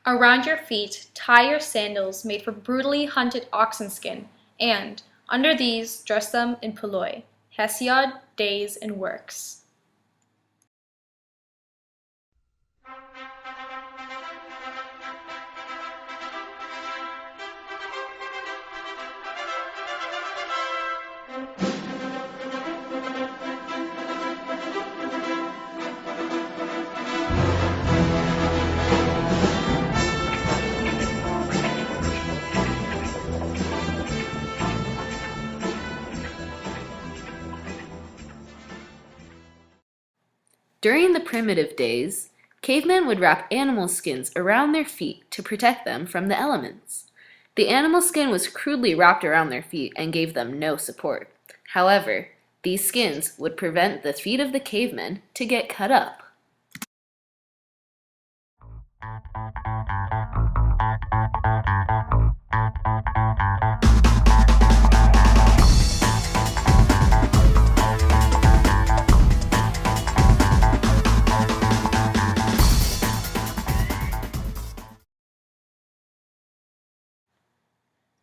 Around your feet, tie your sandals made from brutally hunted oxen skin, and, under these, dress them in polloi, Hesiod, days, and works. During the primitive days, cavemen would wrap animal skins around their feet to protect them from the elements. The animal skin was crudely wrapped around their feet and gave them no support. However, these skins would prevent the feet of the cavemen to get cut up.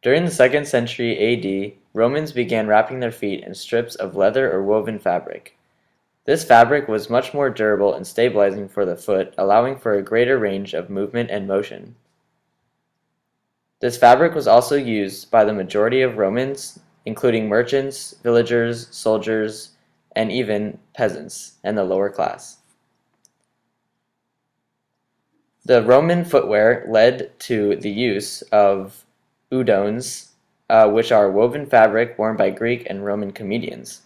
During the 2nd century AD, Romans began wrapping their feet in strips of leather or woven fabric. This fabric was much more durable and stabilizing for the foot, allowing for a greater range of movement and motion. This fabric was also used by the majority of Romans, including merchants, villagers, soldiers, and even peasants and the lower class. The Roman footwear led to the use of udones, which are woven fabric worn by Greek and Roman comedians.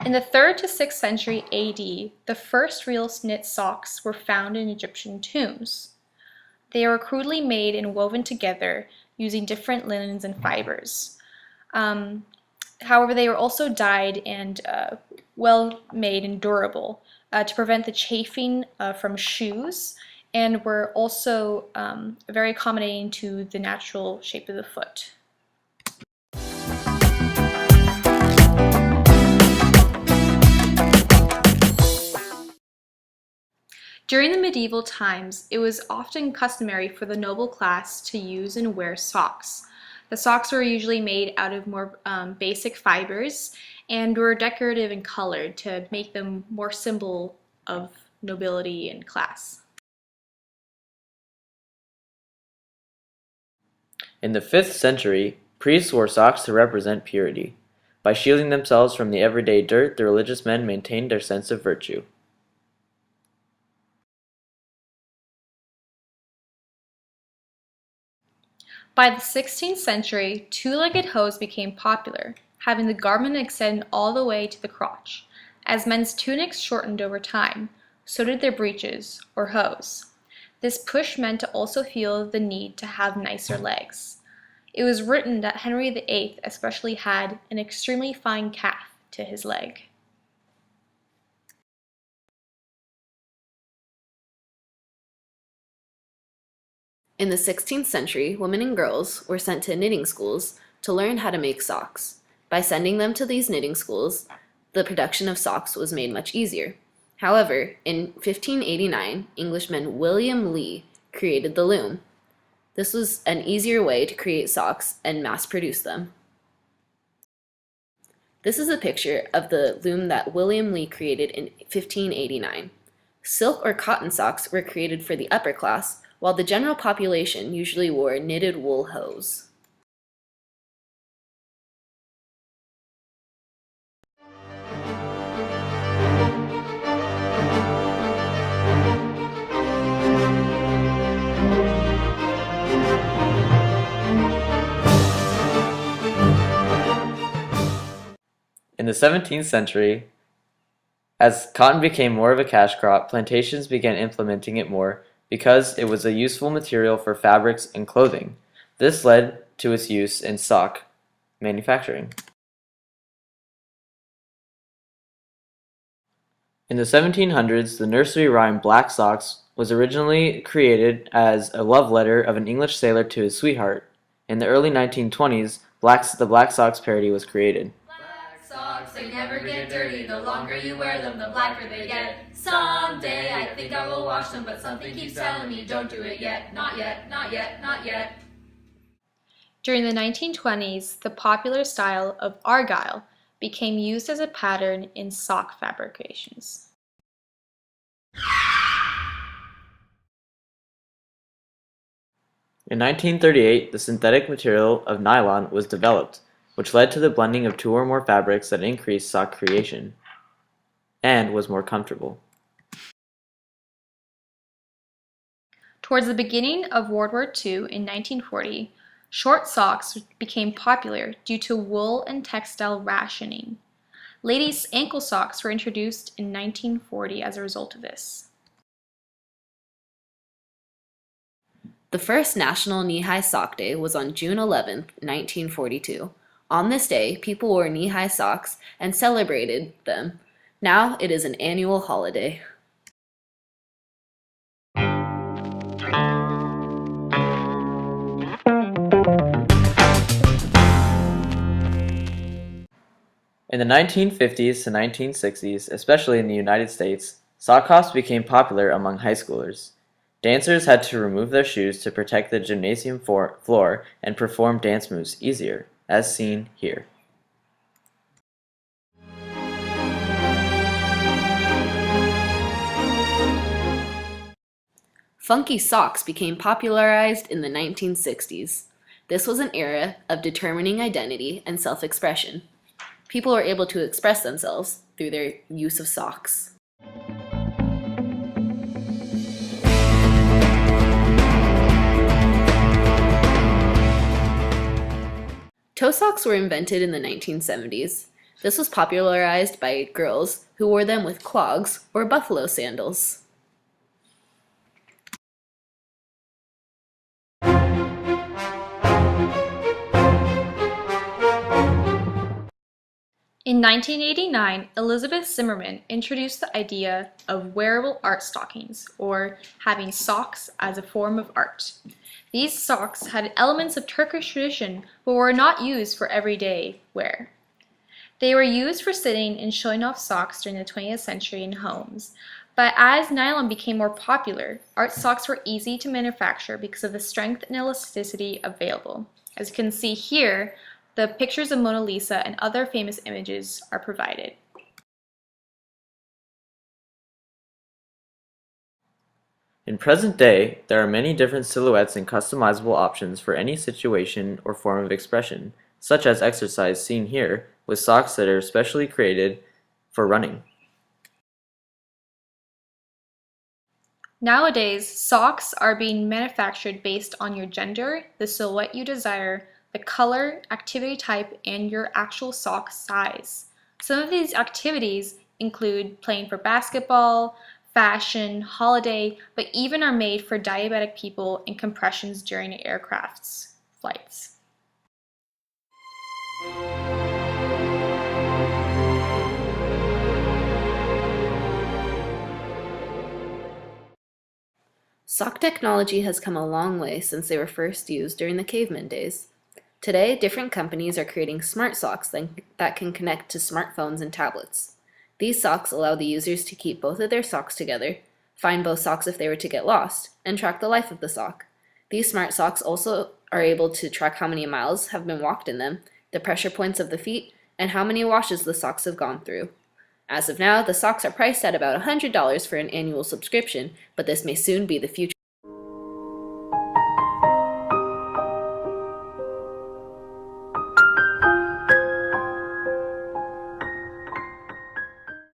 In the 3rd to 6th century AD, the first real knit socks were found in Egyptian tombs. They were crudely made and woven together using different linens and fibers. However, they were also dyed and well made and durable to prevent the chafing from shoes, and were also very accommodating to the natural shape of the foot. During the medieval times, it was often customary for the noble class to use and wear socks. The socks were usually made out of more basic fibers and were decorative and colored to make them more symbol of nobility and class. In the 5th century, priests wore socks to represent purity. By shielding themselves from the everyday dirt, the religious men maintained their sense of virtue. By the 16th century, two-legged hose became popular, having the garment extend all the way to the crotch. As men's tunics shortened over time, so did their breeches, or hose. This push meant to also feel the need to have nicer legs. It was written that Henry VIII especially had an extremely fine calf to his leg. In the 16th century, women and girls were sent to knitting schools to learn how to make socks. By sending them to these knitting schools, the production of socks was made much easier. However, in 1589, Englishman William Lee created the loom. This was an easier way to create socks and mass-produce them. This is a picture of the loom that William Lee created in 1589. Silk or cotton socks were created for the upper class, while the general population usually wore knitted wool hose. In In the 17th century, as cotton became more of a cash crop, plantations began implementing it more because it was a useful material for fabrics and clothing. This led to its use in sock manufacturing. In the 1700s, the nursery rhyme Black Socks was originally created as a love letter of an English sailor to his sweetheart. In the early 1920s, the Black Sox parody was created. Black socks, they never get dirty. The longer you wear them, the blacker they get. Someday I think I will wash them, but something keeps telling me don't do it yet. Not yet, not yet, not yet. During the 1920s, the popular style of argyle became used as a pattern in sock fabrications. In 1938, the synthetic material of nylon was developed, which led to the blending of two or more fabrics that increased sock creation and was more comfortable. Towards the beginning of World War II in 1940, short socks became popular due to wool and textile rationing. Ladies' ankle socks were introduced in 1940 as a result of this. The first National Knee-High Sock Day was on June 11, 1942. On this day, people wore knee-high socks and celebrated them. Now it is an annual holiday. In the 1950s to 1960s, especially in the United States, sock hops became popular among high schoolers. Dancers had to remove their shoes to protect the gymnasium floor and perform dance moves easier, as seen here. Funky socks became popularized in the 1960s. This was an era of determining identity and self-expression. People were able to express themselves through their use of socks. Toe socks were invented in the 1970s. This was popularized by girls who wore them with clogs or buffalo sandals. In 1989, Elizabeth Zimmerman introduced the idea of wearable art stockings, or having socks as a form of art. These socks had elements of Turkish tradition but were not used for everyday wear. They were used for sitting and showing off socks during the 20th century in homes, but as nylon became more popular, art socks were easy to manufacture because of the strength and elasticity available. As you can see here, the pictures of Mona Lisa and other famous images are provided. In present day, there are many different silhouettes and customizable options for any situation or form of expression, such as exercise seen here with socks that are specially created for running. Nowadays, socks are being manufactured based on your gender, the silhouette you desire, the color, activity type, and your actual sock size. Some of these activities include playing for basketball, fashion, holiday, but even are made for diabetic people and compressions during aircraft's flights. Sock technology has come a long way since they were first used during the caveman days. Today, different companies are creating smart socks that can connect to smartphones and tablets. These socks allow the users to keep both of their socks together, find both socks if they were to get lost, and track the life of the sock. These smart socks also are able to track how many miles have been walked in them, the pressure points of the feet, and how many washes the socks have gone through. As of now, the socks are priced at about $100 for an annual subscription, but this may soon be the future.